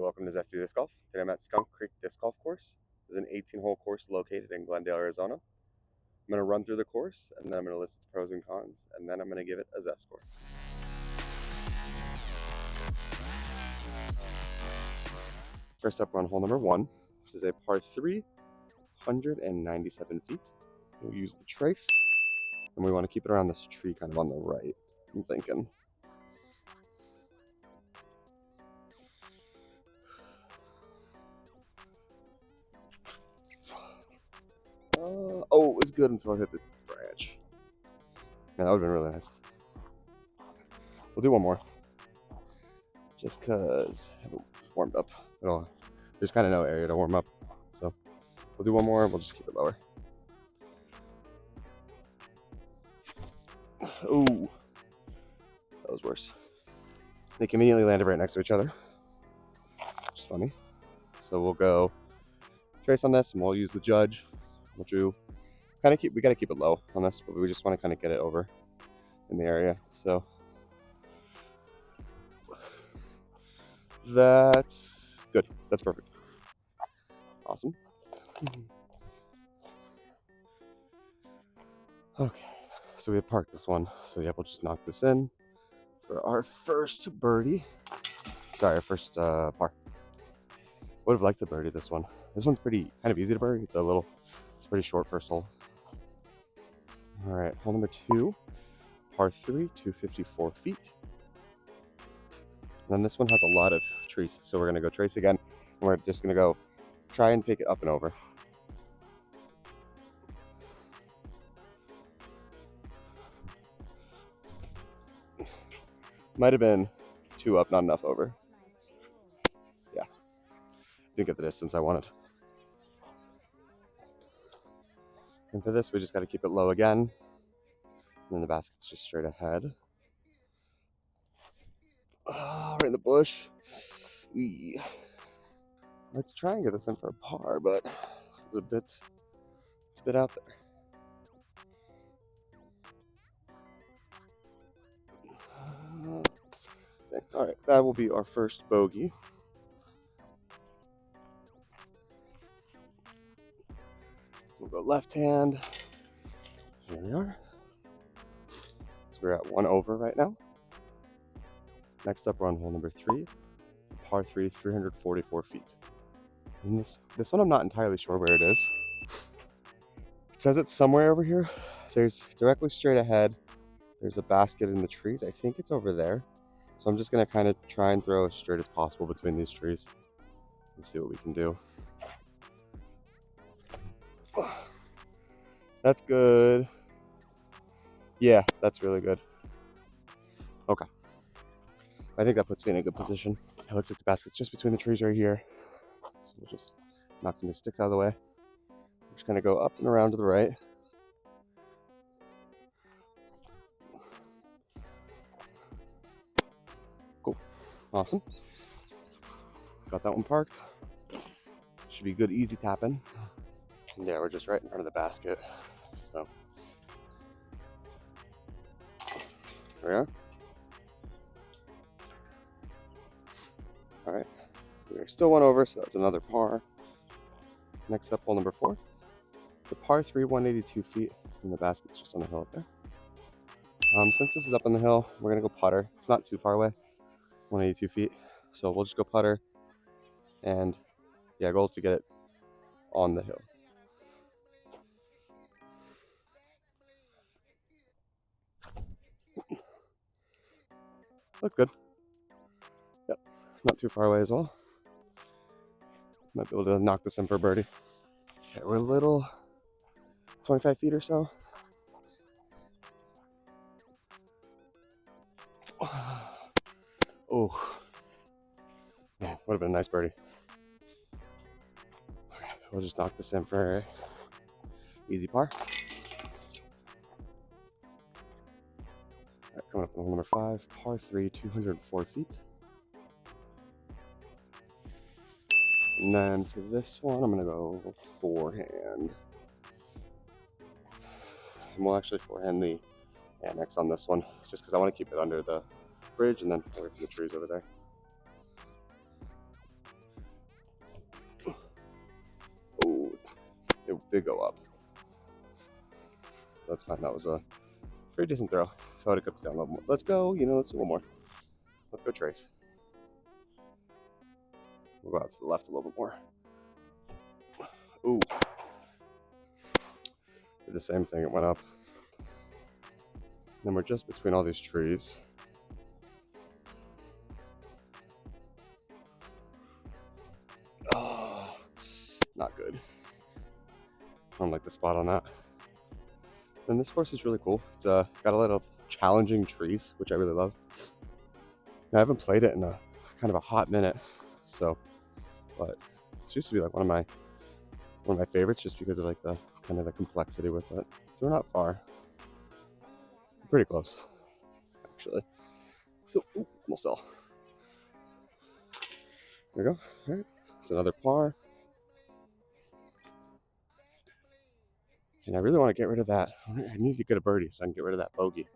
Welcome to ZstyDiscGolf. Today I'm at Skunk Creek Disc Golf Course. This is an 18-hole course located in Glendale, Arizona. I'm going to run through the course, and then I'm going to list its pros and cons, and then I'm going to give it a Zest score. First up, we're on hole number 1. This is a par 3, 197 feet. We'll use the trace, and we want to keep it around this tree kind of on the right, I'm thinking. Oh, it was good until I hit this branch. Man, that would have been really nice. We'll do one more. Just because I haven't warmed up at all. There's kind of no area to warm up. So we'll do one more and we'll just keep it lower. Ooh, that was worse. They conveniently landed right next to each other, which is funny. So we'll go trace on this and we'll use the judge. We'll do we gotta keep it low on this, but we just want to kind of get it over in the area. So that's good. That's perfect. Awesome. Okay, so we have parked this one. So yeah, we'll just knock this in for our first birdie. Sorry, our first par. Would have liked to birdie this one. This one's pretty kind of easy to birdie. It's pretty short first hole. All right, hole number 2, par 3, 254 feet. And then this one has a lot of trees, so we're gonna go trace again, and we're just gonna go try and take it up and over. Might have been 2 up, not enough over. Yeah, didn't get the distance I wanted. And for this, we just got to keep it low again. And then the basket's just straight ahead. Right in the bush. I'd like to try and get this in for a par, but it's a bit out there. Okay. All right, that will be our first bogey. We'll go left hand. Here we are. So we're at 1 over right now. Next up, we're on hole number 3. It's a par 3, 344 feet. And this one I'm not entirely sure where it is. It says it's somewhere over here. There's directly straight ahead. There's a basket in the trees. I think it's over there. So I'm just gonna kind of try and throw as straight as possible between these trees and see what we can do. That's good. Yeah, that's really good. Okay. I think that puts me in a good position. It looks like the basket's just between the trees right here. So we'll just knock some of these sticks out of the way. I'm just gonna go up and around to the right. Cool. Awesome. Got that one parked. Should be good, easy tapping. And yeah, we're just right in front of the basket. So there we are. All right, we're still 1 over, so that's another par. Next up, hole number 4. The par 3, 182 feet, and the basket's just on the hill up there. Since this is up on the hill, we're gonna go putter. It's not too far away, 182 feet. So we'll just go putter, and yeah, goal is to get it on the hill. Look good. Yep, not too far away as well. Might be able to knock this in for a birdie. Okay, we're a little 25 feet or so. Oh, man, would have been a nice birdie. Okay, we'll just knock this in for an easy par. All right, coming up on hole number 5, par 3, 204 feet. And then for this one, I'm gonna go forehand. And we'll actually forehand the annex on this one, just because I want to keep it under the bridge and then away from the trees over there. Oh, did go up. That's fine. That was a pretty decent throw. Thought it could be down a little more. Let's go. Let's do one more. Let's go trace. We'll go out to the left a little bit more. Ooh. Did the same thing. It went up. Then we're just between all these trees. Oh, not good. I don't like the spot on that. And this course is really cool. It's got a lot of challenging trees, which I really love. And I haven't played it in a kind of a hot minute, but it used to be like one of my favorites, just because of like the kind of the complexity with it. So we're not far. We're pretty close, actually. So, almost fell. There we go. All right, it's another par. And I really want to get rid of that. I need to get a birdie so I can get rid of that bogey.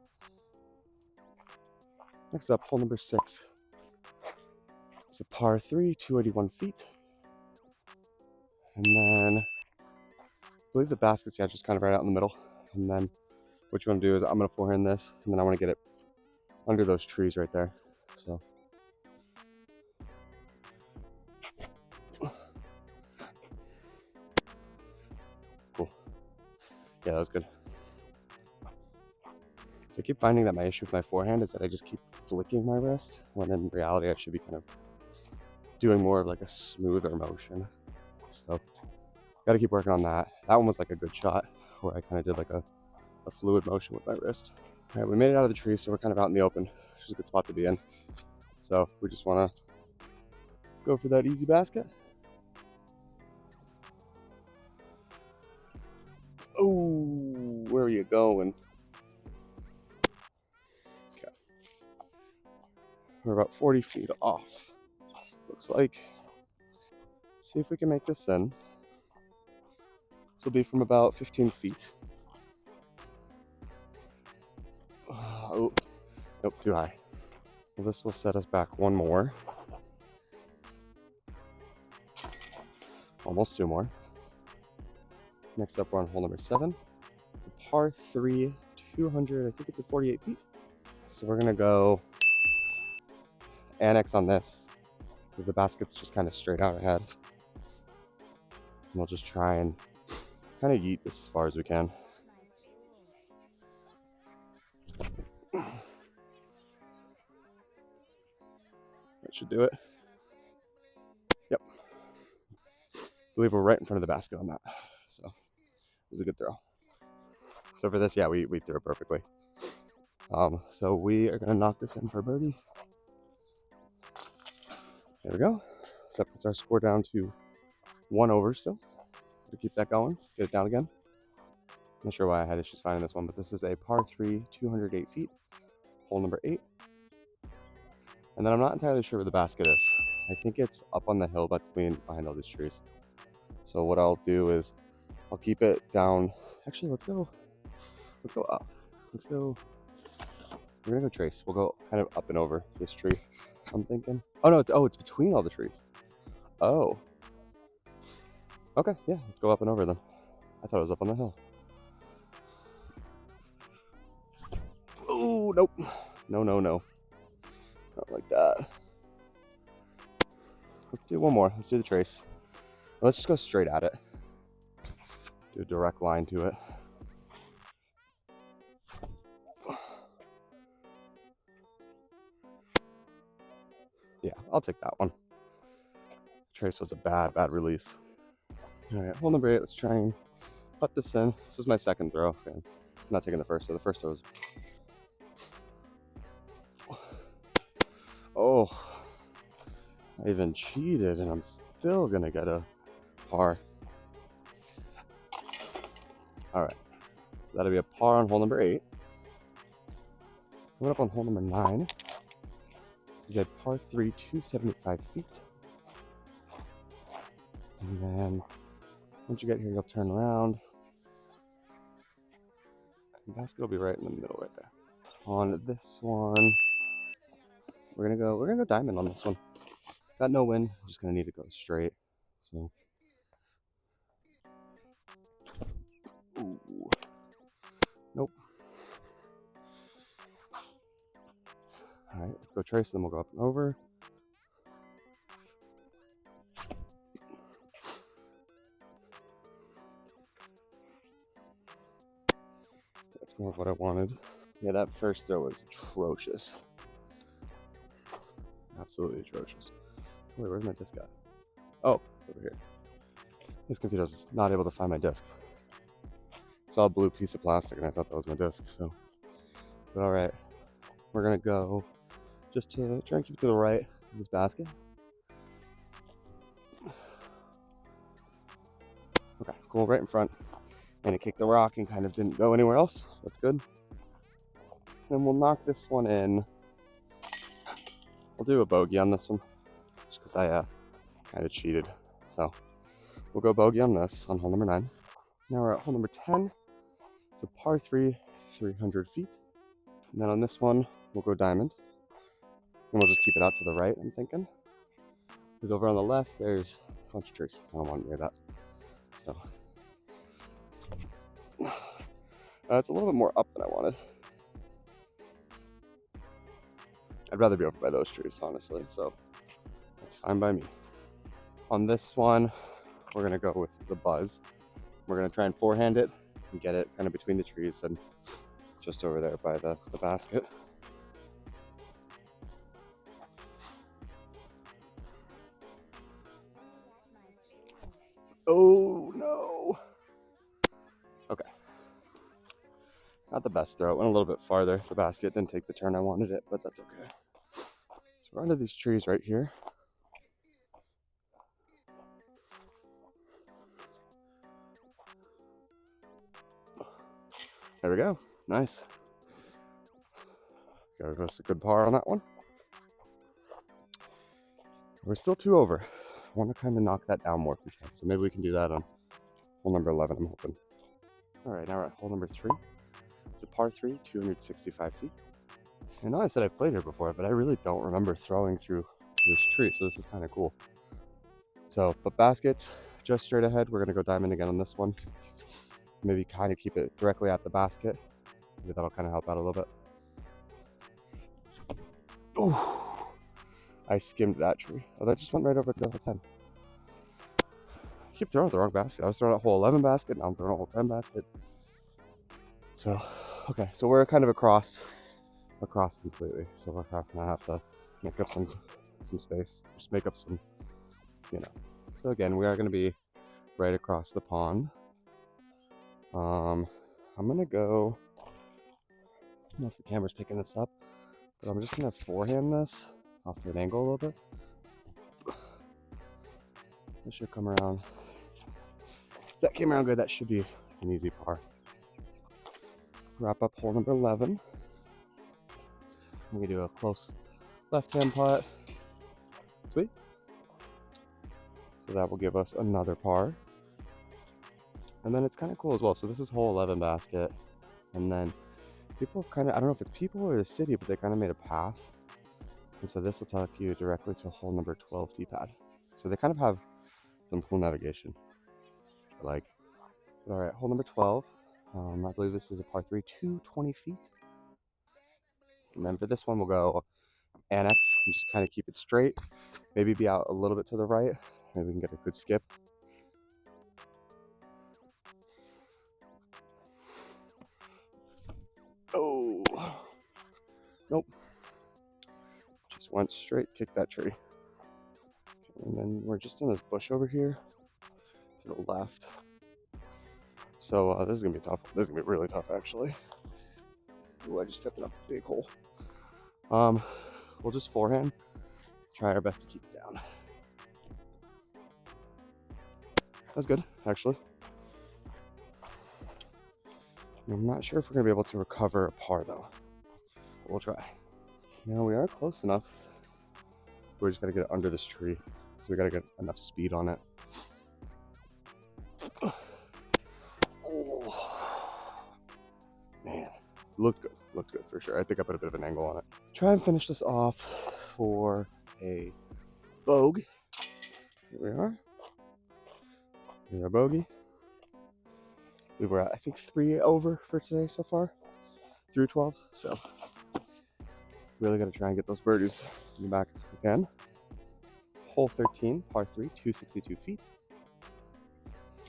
Next up, hole number 6. It's a par 3, 281 feet. And then I believe the basket's just kind of right out in the middle. And then what you want to do is I'm going to forehand this, and then I want to get it under those trees right there. So cool. Yeah, that was good. So I keep finding that my issue with my forehand is that I just keep flicking my wrist, when in reality I should be kind of doing more of like a smoother motion. So got to keep working on that. That one was like a good shot where I kind of did like a fluid motion with my wrist. All right, we made it out of the tree, so we're kind of out in the open, which is a good spot to be in. So we just want to go for that easy basket. Oh, where are you going? Okay. We're about 40 feet off, looks like. Let's see if we can make this in. This will be from about 15 feet. Oh, nope, too high. Well, this will set us back one more. Almost 2 more. Next up, we're on hole number 7. It's a par 3, 200, I think it's at 48 feet. So we're gonna go annex on this, because the basket's just kind of straight out ahead. And we'll just try and kind of yeet this as far as we can. That should do it. Yep. I believe we're right in front of the basket on that. So it was a good throw. So for this, yeah, we threw it perfectly. So we are gonna knock this in for a birdie. There we go. So that puts our score down to 1 over still. To keep that going, get it down again. Not sure why I had issues finding this one, but this is a par 3, 208 feet, hole number 8. And then I'm not entirely sure where the basket is. I think it's up on the hill behind all these trees. So what I'll do is I'll keep it down. Actually, let's go up. Let's go. We're gonna go trace. We'll go kind of up and over this tree, I'm thinking. Oh no, it's between all the trees. Oh. Okay, yeah, let's go up and over then. I thought it was up on the hill. Oh, nope. No. Not like that. Let's do one more. Let's do the trace. Let's just go straight at it. Do a direct line to it. Yeah, I'll take that one. Trace was a bad release. All right, hole number 8. Let's try and putt this in. This is my second throw. Okay. I'm not taking the first. So the first throw was. Oh, I even cheated, and I'm still gonna get a par. All right, so that'll be a par on hole number 8. Coming up on hole number 9. This is a par 3, 275 feet. And then once you get here, you'll turn around. The basket will be right in the middle, right there. On this one, we're gonna go diamond on this one. Got no wind. I'm just gonna need to go straight. So All right, let's go trace, then we'll go up and over. That's more of what I wanted. Yeah, that first throw was atrocious. Absolutely atrocious. Wait, where's my disc at? Oh, it's over here. This computer is not able to find my disc. Saw a blue piece of plastic and I thought that was my disc, so. But all right, we're gonna go just to try and keep it to the right of this basket. Okay, cool, right in front. And it kicked the rock and kind of didn't go anywhere else, so that's good. And we'll knock this one in. We'll do a bogey on this one, just because I kind of cheated. So we'll go bogey on this on hole number 9. Now we're at hole number 10. It's a par 3, 300 feet. And then on this one, we'll go diamond. And we'll just keep it out to the right, I'm thinking. Because over on the left, there's a bunch of trees. I don't want near that. So it's a little bit more up than I wanted. I'd rather be over by those trees, honestly. So that's fine by me. On this one, we're going to go with the buzz. We're going to try and forehand it and get it kind of between the trees and just over there by the basket. Oh no. Okay. Not the best throw. It went a little bit farther. The basket didn't take the turn I wanted it, but that's okay. So we're under these trees right here. There we go. Nice. Got us a good par on that one. We're still 2 over. I want to kind of knock that down more if we can. So maybe we can do that on hole number 11, I'm hoping. All right, now we're at hole number 3. It's a par 3, 265 feet. I know I said I've played here before, but I really don't remember throwing through this tree, so this is kind of cool. So, but baskets, just straight ahead. We're going to go diamond again on this one. Maybe kind of keep it directly at the basket. Maybe that'll kind of help out a little bit. Oh, I skimmed that tree. Oh, that just went right over to hole 10. I keep throwing at the wrong basket. I was throwing at hole 11 basket, now I'm throwing at hole 10 basket. So, okay, so we're kind of across completely. So we're gonna have to make up some space, just make up some, you know. So again, we are gonna be right across the pond. I'm gonna go, I don't know if the camera's picking this up, but I'm just gonna forehand this off to an angle a little bit. This should come around. If that came around good, that should be an easy par. Wrap up hole number 11. We can do a close left-hand putt. Sweet. So that will give us another par. And then it's kind of cool as well. So this is hole 11 basket. And then people kind of, I don't know if it's people or the city, but they kind of made a path. And so this will take you directly to hole number 12 tee pad. So they kind of have some cool navigation, which I like. But all right, hole number 12. I believe this is a par 3, 220 feet. And then for this one, we'll go annex and just kind of keep it straight. Maybe be out a little bit to the right. Maybe we can get a good skip. Oh, nope. Just went straight, kicked that tree. And then we're just in this bush over here to the left. So this is gonna be tough. This is gonna be really tough, actually. Ooh, I just stepped in a big hole. We'll just forehand, try our best to keep it down. That was good, actually. I'm not sure if we're gonna be able to recover a par though. But we'll try. Now we are close enough. We're just gotta get it under this tree. So we gotta get enough speed on it. Oh, man, looked good for sure. I think I put a bit of an angle on it. Try and finish this off for a bogey. Here we are. Here's our bogey. We were at, I think, 3 over for today so far, through 12. So Really got to try and get those birdies in the back again. Hole 13, par 3, 262 feet.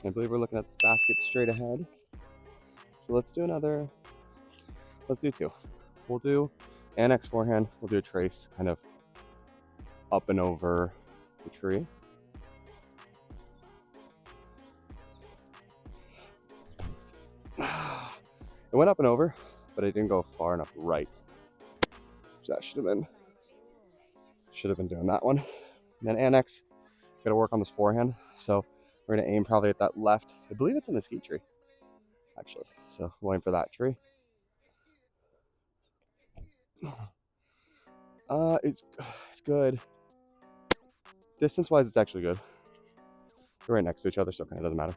I believe we're looking at this basket straight ahead. So let's do two. We'll do annex forehand. We'll do a trace kind of up and over the tree. It went up and over, but it didn't go far enough right. So that should have been doing that one. And then annex, got to work on this forehand. So we're gonna aim probably at that left. I believe it's a mesquite tree, actually. So we'll aim for that tree. It's good. Distance-wise, it's actually good. We're right next to each other, so it kind of doesn't matter.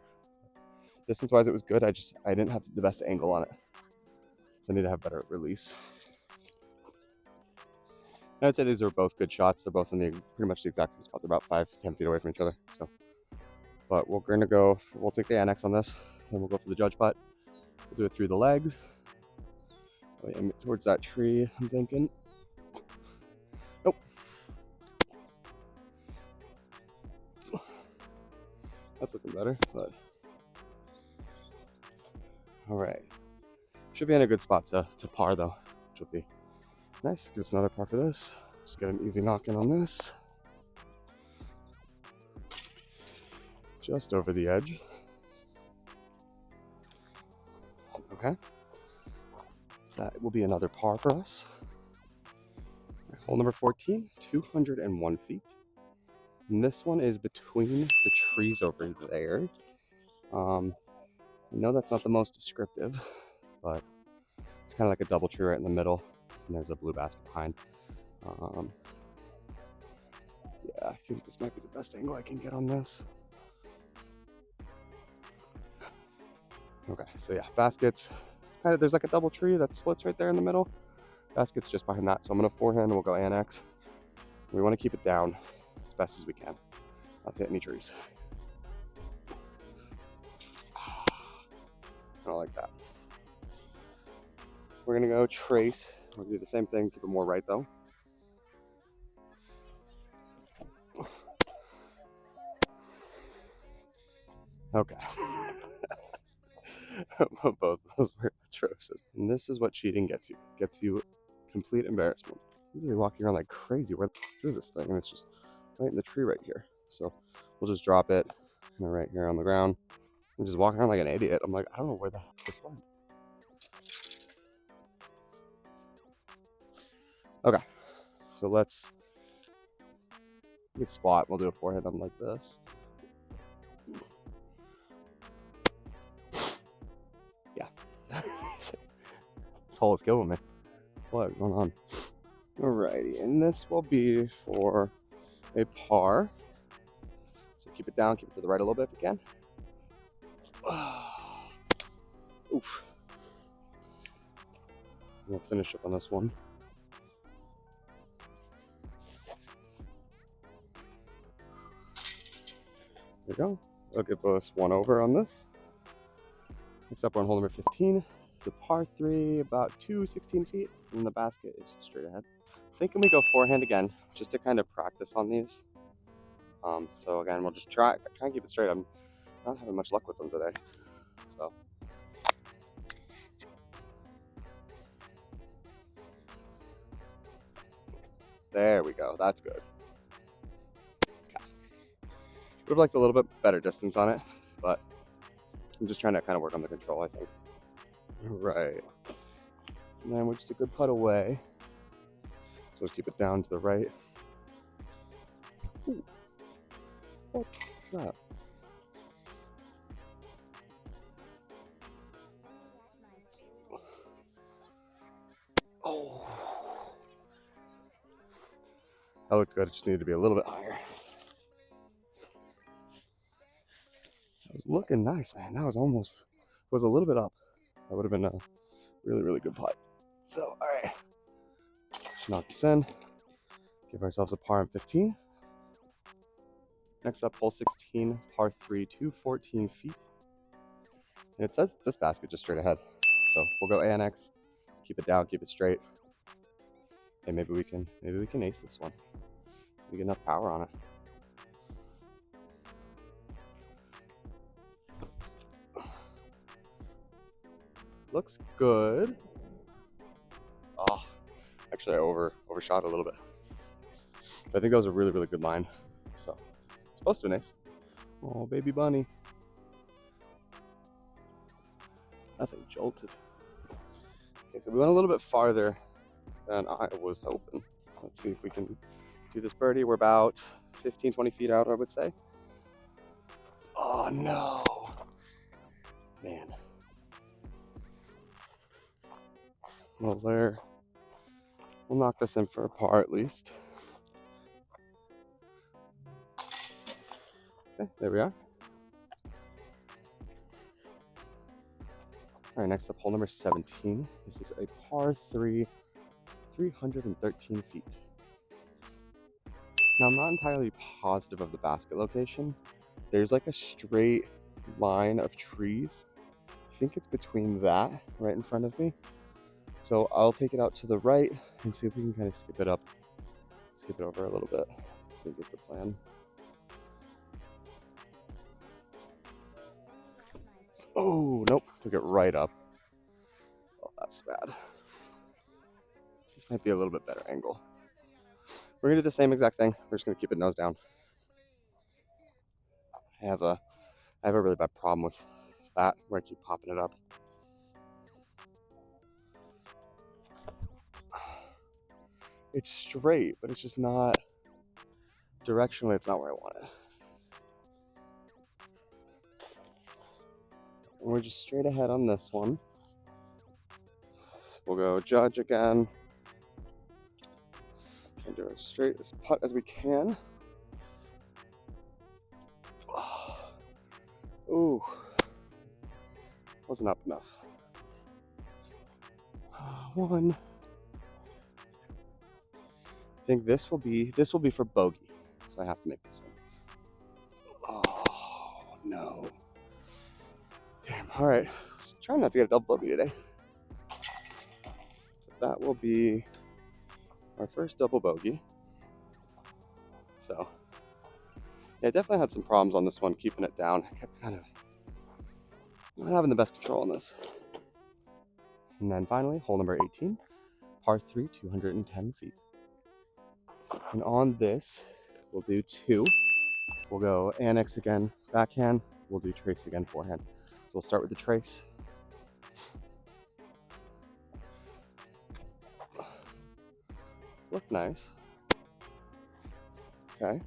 Distance-wise, it was good. I didn't have the best angle on it, so I need to have better release. And I'd say these are both good shots. They're both in pretty much the exact same spot. They're about 5-10 feet away from each other. So, but we're gonna go. We'll take the annex on this, and we'll go for the judge putt. We'll do it through the legs. Aim it towards that tree. I'm thinking. Nope. That's looking better, but all right. Should be in a good spot to par though, which will be nice. Give us another par for this. Just get an easy knock in on this. Just over the edge. Okay. So that will be another par for us. Hole number 14, 201 feet. And this one is between the trees over there. I know that's not the most descriptive, but it's kind of like a double tree right in the middle, and there's a blue basket behind. Yeah, I think this might be the best angle I can get on this. Okay, so yeah, baskets. There's like a double tree that splits right there in the middle. Basket's just behind that, so I'm gonna forehand and we'll go annex. We want to keep it down as best as we can, not to hit any trees. I don't like that. We're gonna go trace. We're gonna do the same thing, keep it more right though. Okay. Both of those were atrocious. And this is what cheating gets you. Gets you complete embarrassment. Literally walking around like crazy. Where through this thing, and it's just right in the tree right here. So we'll just drop it right here on the ground. I'm just walking around like an idiot. I'm like, I don't know where the heck this went. Okay, so let's squat. We'll do a forehand on like this. Yeah. This hole is killing me. What is going on? Alrighty, and this will be for a par. So keep it down, keep it to the right a little bit if you can. Oof. We'll finish up on this one. There we go. I'll give us one over on this. Next up, we're on hole number 15. It's a par 3, about 216 feet, and the basket is straight ahead. Thinking we go forehand again, just to kind of practice on these. So again, we'll just try and keep it straight. I'm not having much luck with them today. So. There we go, that's good. Okay. Would have liked a little bit better distance on it, but I'm just trying to kind of work on the control, I think. Right. And then we're just a good putt away. So let's keep it down to the right. Ooh. What's that? Oh. That looked good. It just needed to be a little bit higher. That was looking nice, man. That was almost, was a little bit up. That would have been a really, really good putt. So, all right. Knock this in. Give ourselves a par on 15. Next up, hole 16, par 3, 214 feet. And it says this basket just straight ahead. So we'll go annex, keep it down, keep it straight. Hey, maybe we can ace this one. We get enough power on it. Looks good. Oh, actually I overshot a little bit. But I think that was a really, really good line. So it's close to an ace. Oh, baby bunny. Nothing jolted. Okay, so we went a little bit farther than I was hoping. Let's see if we can do this birdie. We're about 15, 20 feet out, I would say. Oh no, man. Well, there. We'll knock this in for a par at least. Okay, there we are. All right, next up, hole number 17. This is a par 3, 313 feet. Now, I'm not entirely positive of the basket location. There's like a straight line of trees. I think it's between that right in front of me. So I'll take it out to the right and see if we can kind of skip it over a little bit. I think is the plan. Oh, nope, took it right up. Oh, that's bad. This might be a little bit better angle. We're gonna do the same exact thing. We're just gonna keep it nose down. I have a really bad problem with that where I keep popping it up. It's straight, but it's just not directionally. It's not where I want it. And we're just straight ahead on this one. We'll go judge again. Try and do as straight as putt as we can. Ooh, wasn't up enough. One. I think this will be for bogey, so I have to make this one. Oh no! Damn. All right. Trying not to get a double bogey today. So that will be our first double bogey. So yeah, definitely had some problems on this one, keeping it down. I kept kind of not having the best control on this. And then finally, hole number 18, par 3, 210 feet. And on this, we'll do 2. We'll go annex again, backhand. We'll do trace again, forehand. So we'll start with the trace. Look nice. Okay.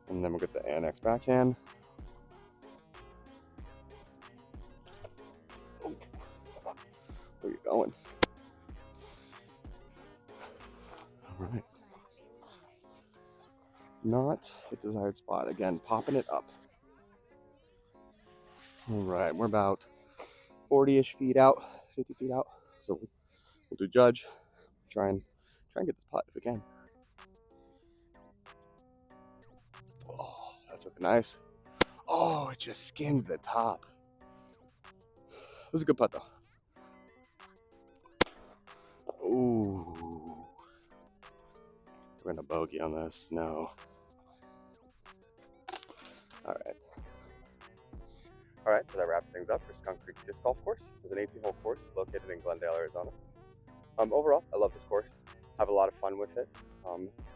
And then we'll get the annex backhand. Oh. Where are you going? All right. Not the desired spot. Again, popping it up. All right, we're about 40-ish feet out, 50 feet out. So we'll do judge. Try and get this putt if we can. Oh, that's looking nice. Oh, it just skimmed the top. It was a good putt though. Ooh. We're gonna bogey on this. No. All right. All right, so that wraps things up for Skunk Creek Disc Golf Course. It's an 18-hole course located in Glendale, Arizona. Overall, I love this course. Have a lot of fun with it.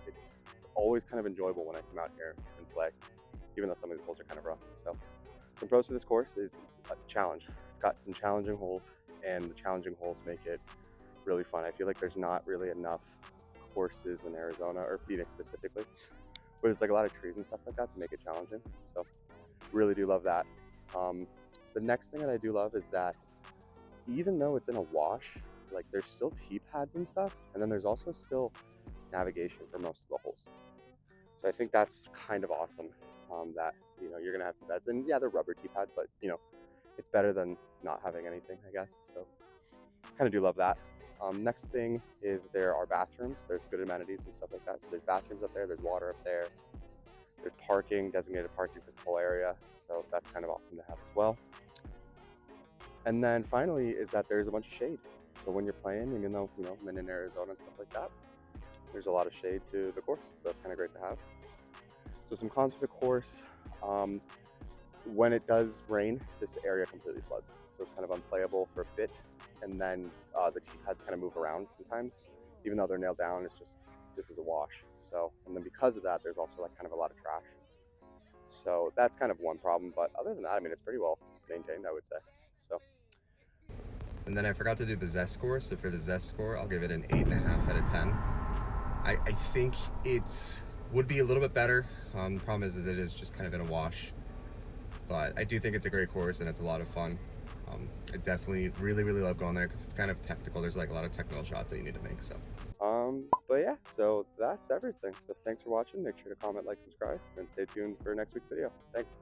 It's always kind of enjoyable when I come out here and play, even though some of these holes are kind of rough. So, some pros for this course is it's a challenge. It's got some challenging holes, and the challenging holes make it really fun. I feel like there's not really enough courses in Arizona, or Phoenix specifically, but it's like a lot of trees and stuff like that to make it challenging. So, really do love that. The next thing that I do love is that even though it's in a wash, like there's still tee pads and stuff, and then there's also still navigation for most of the holes. So I think that's kind of awesome, that you're gonna have tee pads, and yeah, they're rubber tee pads, but it's better than not having anything, I guess. So kind of do love that. Next thing is there are bathrooms. There's good amenities and stuff like that. So there's bathrooms up there, there's water up there, there's parking, designated parking for this whole area. So that's kind of awesome to have as well. And then finally is that there's a bunch of shade. So when you're playing, even though, you know, I'm in Arizona and stuff like that, there's a lot of shade to the course. So that's kind of great to have. So some cons for the course. When it does rain, this area completely floods. So it's kind of unplayable for a bit. And then the tee pads kind of move around sometimes. Even though they're nailed down, it's just, this is a wash. So, and then because of that, there's also like kind of a lot of trash. So that's kind of one problem. But other than that, I mean, it's pretty well maintained, I would say. So. And then I forgot to do the Zest score. So for the Zest score, I'll give it an 8.5 out of 10. I think it would be a little bit better. The problem is it is just kind of in a wash. But I do think it's a great course and it's a lot of fun. I definitely really love going there because it's kind of technical. There's like a lot of technical shots that you need to make. So. But yeah, so that's everything. So thanks for watching. Make sure to comment, like, subscribe, and stay tuned for next week's video. Thanks.